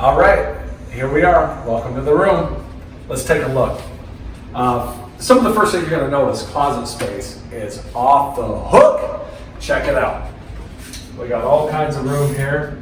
All right, here we are. Welcome to the room. Let's take a look. Some of the first things you're going to notice, closet space is off the hook. Check it out. We got all kinds of room here.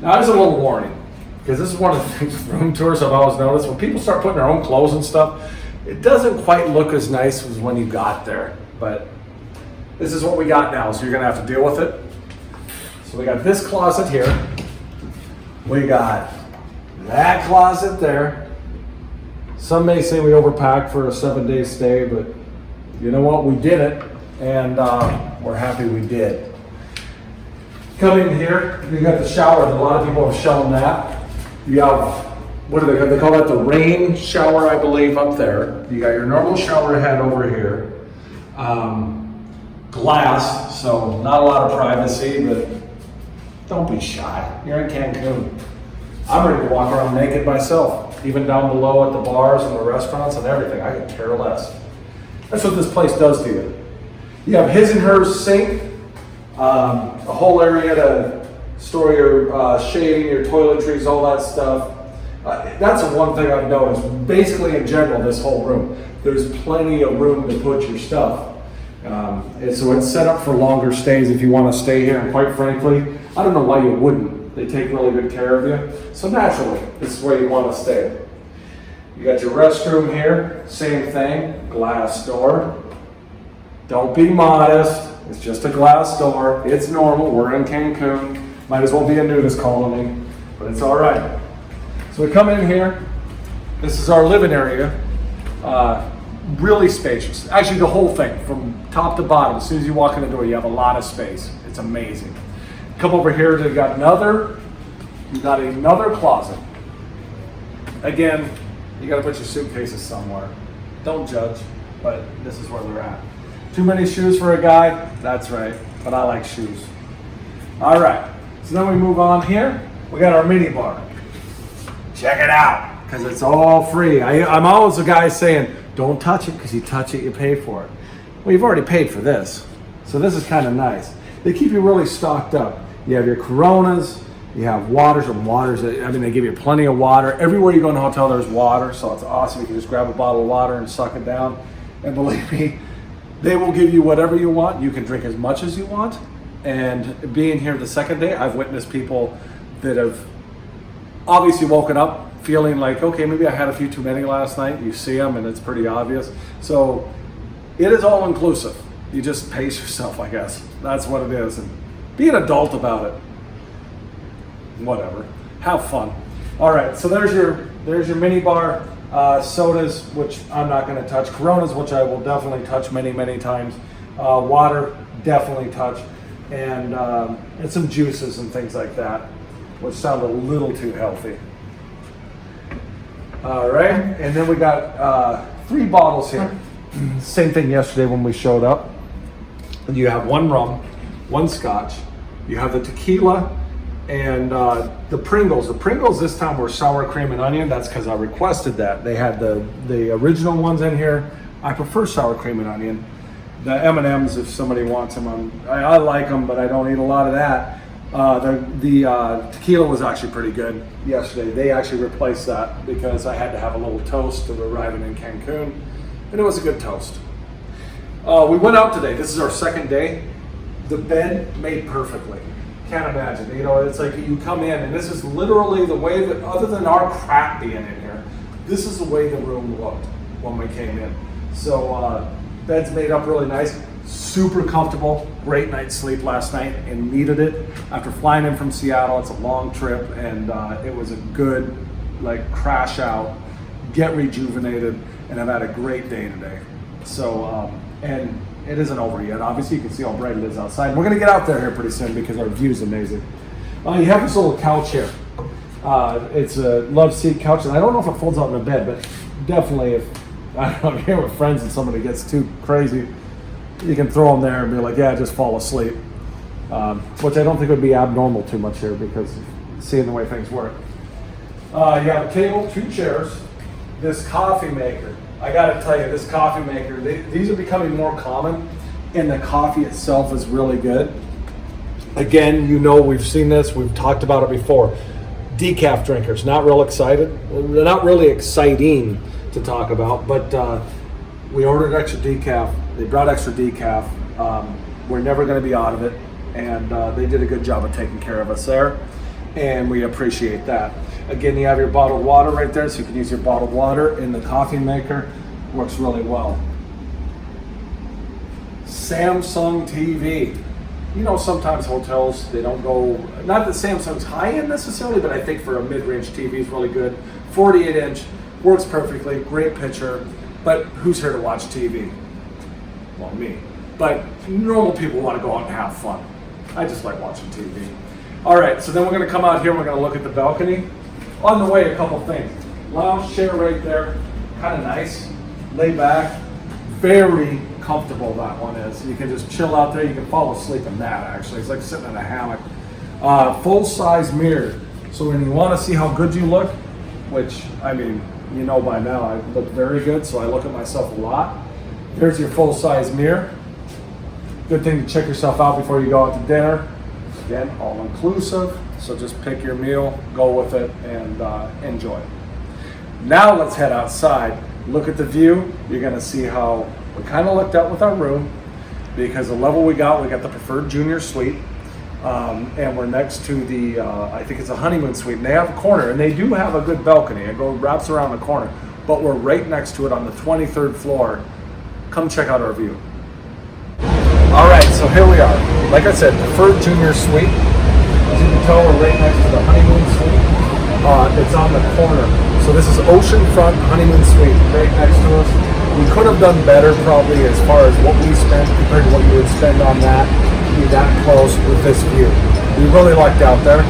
Now, there's a little warning, because this is one of the things with room tours I've always noticed. When people start putting their own clothes and stuff, it doesn't quite look as nice as when you got there. But this is what we got now, so you're going to have to deal with it. So we got this closet here. We got that closet there. Some may say we overpacked for a 7-day stay, but you know what? We did it, and we're happy we did. Come in here, you got the shower. A lot of people have shown that. You have, what do they call that? The rain shower, I believe, up there. You got your normal shower head over here. Glass, so not a lot of privacy, but don't be shy. You're in Cancun. I'm ready to walk around naked myself, even down below at the bars and the restaurants and everything. I could care less. That's what this place does to you. You have his and hers sink, a whole area to store your shaving, your toiletries, all that stuff. That's the one thing I've noticed. Basically, in general, this whole room, there's plenty of room to put your stuff. And so it's set up for longer stays if you want to stay here. And quite frankly, I don't know why you wouldn't. They take really good care of you. So naturally, this is where you want to stay. You got your restroom here, same thing, glass door. Don't be modest. It's just a glass door. It's normal. We're in Cancun. Might as well be a nudist colony, but it's all right. So we come in here. This is our living area. Really spacious. Actually, the whole thing, from top to bottom. As soon as you walk in the door, you have a lot of space. It's amazing. Come over here, you got another closet. Again, you got to put your suitcases somewhere. Don't judge, but this is where they're at. Too many shoes for a guy? That's right, but I like shoes. All right, so then we move on here. We got our mini bar. Check it out, because it's all free. I'm always the guy saying, don't touch it, because you touch it, you pay for it. Well, you've already paid for this, so this is kind of nice. They keep you really stocked up. You have your Coronas, you have waters, they give you plenty of water. Everywhere you go in a hotel, there's water, so it's awesome. You can just grab a bottle of water and suck it down. And believe me, they will give you whatever you want. You can drink as much as you want. And being here the second day, I've witnessed people that have obviously woken up feeling like, okay, maybe I had a few too many last night. You see them and it's pretty obvious. So it is all inclusive. You just pace yourself, I guess. That's what it is. And be an adult about it. Whatever. Have fun. All right, so there's your mini bar. Sodas, which I'm not going to touch. Coronas, which I will definitely touch many, many times. Water, definitely touch. And some juices and things like that, which sound a little too healthy. All right, and then we got 3 bottles here. Same thing yesterday when we showed up. You have 1 rum, 1 scotch. You have the tequila and the Pringles. The Pringles this time were sour cream and onion. That's because I requested that. They had the original ones in here. I prefer sour cream and onion. The M&Ms, if somebody wants them, I like them, but I don't eat a lot of that. The tequila was actually pretty good yesterday. They actually replaced that because I had to have a little toast of arriving in Cancun, and it was a good toast. We went out today. This is our second day. The bed made perfectly. Can't imagine. It's like you come in, and this is literally the way that, other than our crap being in here, this is the way the room looked when we came in. So bed's made up really nice, super comfortable. Great night's sleep last night, and needed it after flying in from Seattle. It's a long trip, and it was a good crash out, get rejuvenated, and I've had a great day today. So and it isn't over yet. Obviously, you can see how bright it is outside. We're going to get out there here pretty soon because our view is amazing. You have this little couch here. It's a Loveseat Couch, and I don't know if it folds out in the bed, but definitely if you're here with friends and somebody gets too crazy, you can throw them there and be like, yeah, just fall asleep. Which I don't think would be abnormal too much here because seeing the way things work. You have a table, 2 chairs, this coffee maker. I gotta tell you, this coffee maker, these are becoming more common, and the coffee itself is really good. Again, we've seen this, we've talked about it before. decaf drinkers, not real excited. They're not really exciting to talk about, but we ordered extra decaf. They brought extra decaf. We're never going to be out of it, and they did a good job of taking care of us there, and we appreciate that. Again, you have your bottled water right there, so you can use your bottled water in the coffee maker. Works really well. Samsung TV. You know, sometimes hotels, they don't go, not that Samsung's high-end necessarily, but I think for a mid-range TV is really good. 48-inch, works perfectly, great picture, but who's here to watch TV? Well, me. But normal people want to go out and have fun. I just like watching TV. All right, so then we're going to come out here and we're going to look at the balcony. On the way, a couple things. Lounge chair right there, kind of nice. Lay back, very comfortable that one is. You can just chill out there. You can fall asleep in that, actually. It's like sitting in a hammock. Full-size mirror. So when you want to see how good you look, which, I mean, you know by now, I look very good, so I look at myself a lot. There's your full-size mirror. Good thing to check yourself out before you go out to dinner. Again, all-inclusive. So just pick your meal, go with it, and enjoy. Now let's head outside. Look at the view. You're going to see how we kind of looked out with our room, because the level we got the preferred junior suite, and we're next to the, I think it's a honeymoon suite, and they have a corner, and they do have a good balcony. It wraps around the corner, but we're right next to it on the 23rd floor. Come check out our view. All right, so here we are. Like I said, preferred junior suite. As you can tell, we're right next to the honeymoon suite. It's on the corner. So this is Oceanfront honeymoon suite right next to us. We could have done better probably as far as what we spent compared to what you would spend on that to be that close with this view. We really lucked out there.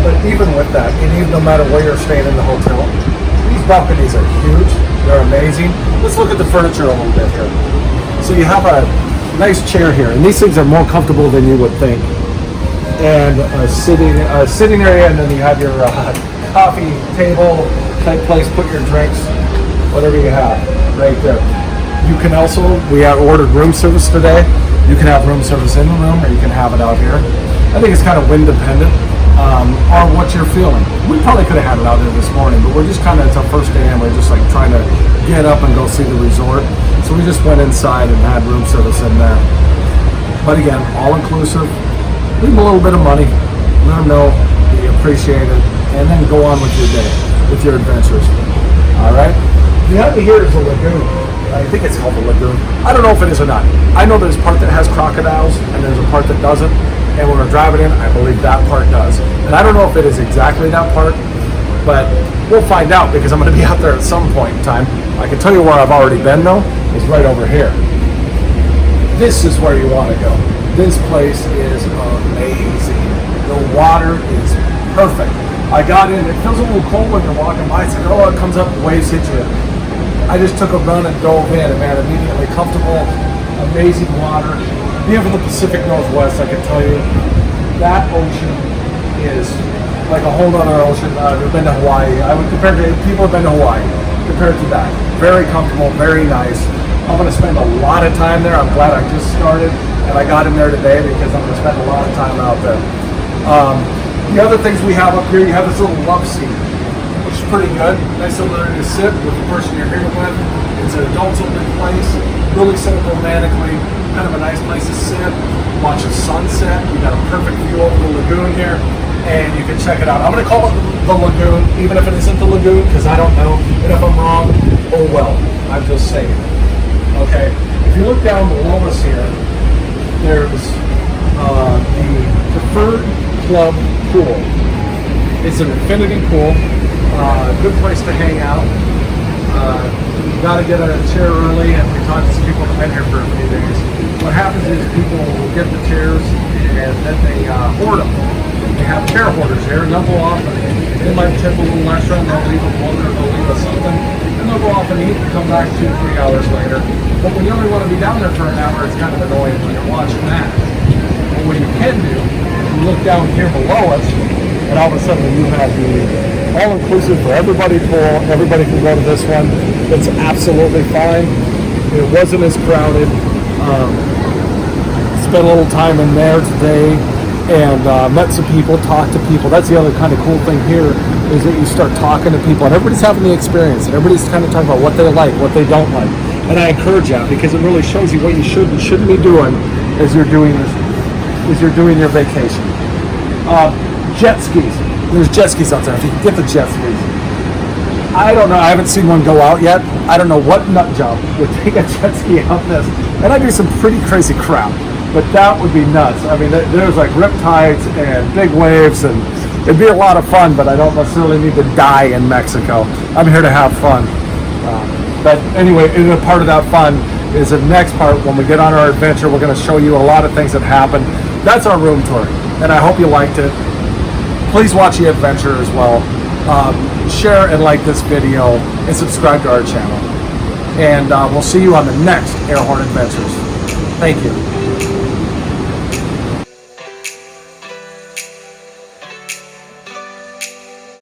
But even with that, and even no matter where you're staying in the hotel, these balconies are huge. They're amazing. Let's look at the furniture a little bit here. So you have a nice chair here, and these things are more comfortable than you would think. And a sitting area, and then you have your coffee table type place, put your drinks, whatever you have, right there. You can also, we have ordered room service today. You can have room service in the room, or you can have it out here. I think it's kind of wind dependent on what you're feeling. We probably could have had it out there this morning, but we're just kind of, it's our first day, and we're just like trying to get up and go see the resort. So we just went inside and had room service in there. But again, all inclusive. Leave them a little bit of money, let them know that you appreciate it, and then go on with your day, with your adventures. All right? Behind me here is a lagoon. I think it's called the lagoon. I don't know if it is or not. I know there's a part that has crocodiles, and there's a part that doesn't. And when we're driving in, I believe that part does. And I don't know if it is exactly that part, but we'll find out because I'm going to be out there at some point in time. I can tell you where I've already been, though. It's right over here. This is where you want to go. This place is amazing. The water is perfect. I got in, it feels a little cold when you're walking by. It's like, oh, it comes up, the waves hit you. I just took a run and dove in, and man, immediately comfortable, amazing water. Being from the Pacific Northwest, I can tell you, that ocean is like a whole other ocean. I've been to Hawaii. I would compare to, people have been to Hawaii, compared to that. Very comfortable, very nice. I'm going to spend a lot of time there. I'm glad I just started. And I got in there today because I'm going to spend a lot of time out there. The other things we have up here, you have this little love seat, which is pretty good. Nice little area to sit with the person you're here with. It's an adult-open place, really set up romantically. Kind of a nice place to sit, watch the sunset. You got a perfect view over the lagoon here, and you can check it out. I'm going to call it the lagoon, even if it isn't the lagoon, because I don't know. And if I'm wrong, oh well. I'm just saying. Okay, if you look down below us here, there's the preferred club pool. It's an infinity pool, good place to hang out. You got to get a chair early, and we talked to some people that have been here for a few days. What happens is people will get the chairs and then they hoard them. They have chair hoarders here, and they'll go off and they might tip a little extra, and they'll leave a book or they'll leave us something, and they'll go off and eat and come back 2-3 hours later. But when you only want to be down there for an hour, it's kind of annoying when you're watching that. But what you can do, you look down here below us, and all of a sudden you have the all-inclusive for everybody pool. Everybody can go to this one. It's absolutely fine. It wasn't as crowded. Spent a little time in there today. and met some people, talked to people. That's the other kind of cool thing here, is that you start talking to people and everybody's having the experience and everybody's kind of talking about what they like, what they don't like. And I encourage that because it really shows you what you should and shouldn't be doing as you're doing this, as you're doing your vacation. Jet skis. There's jet skis out there. If you can get the jet skis. I don't know. I haven't seen one go out yet. I don't know what nut job would take a jet ski out this. And I do some pretty crazy crap, but that would be nuts. I mean, there's like riptides and big waves, and it'd be a lot of fun, but I don't necessarily need to die in Mexico. I'm here to have fun. But anyway, and a part of that fun is the next part. When we get on our adventure, we're going to show you a lot of things that happen. That's our room tour, and I hope you liked it. Please watch the adventure as well. Share and like this video and subscribe to our channel. And we'll see you on the next Airhorn Adventures. Thank you.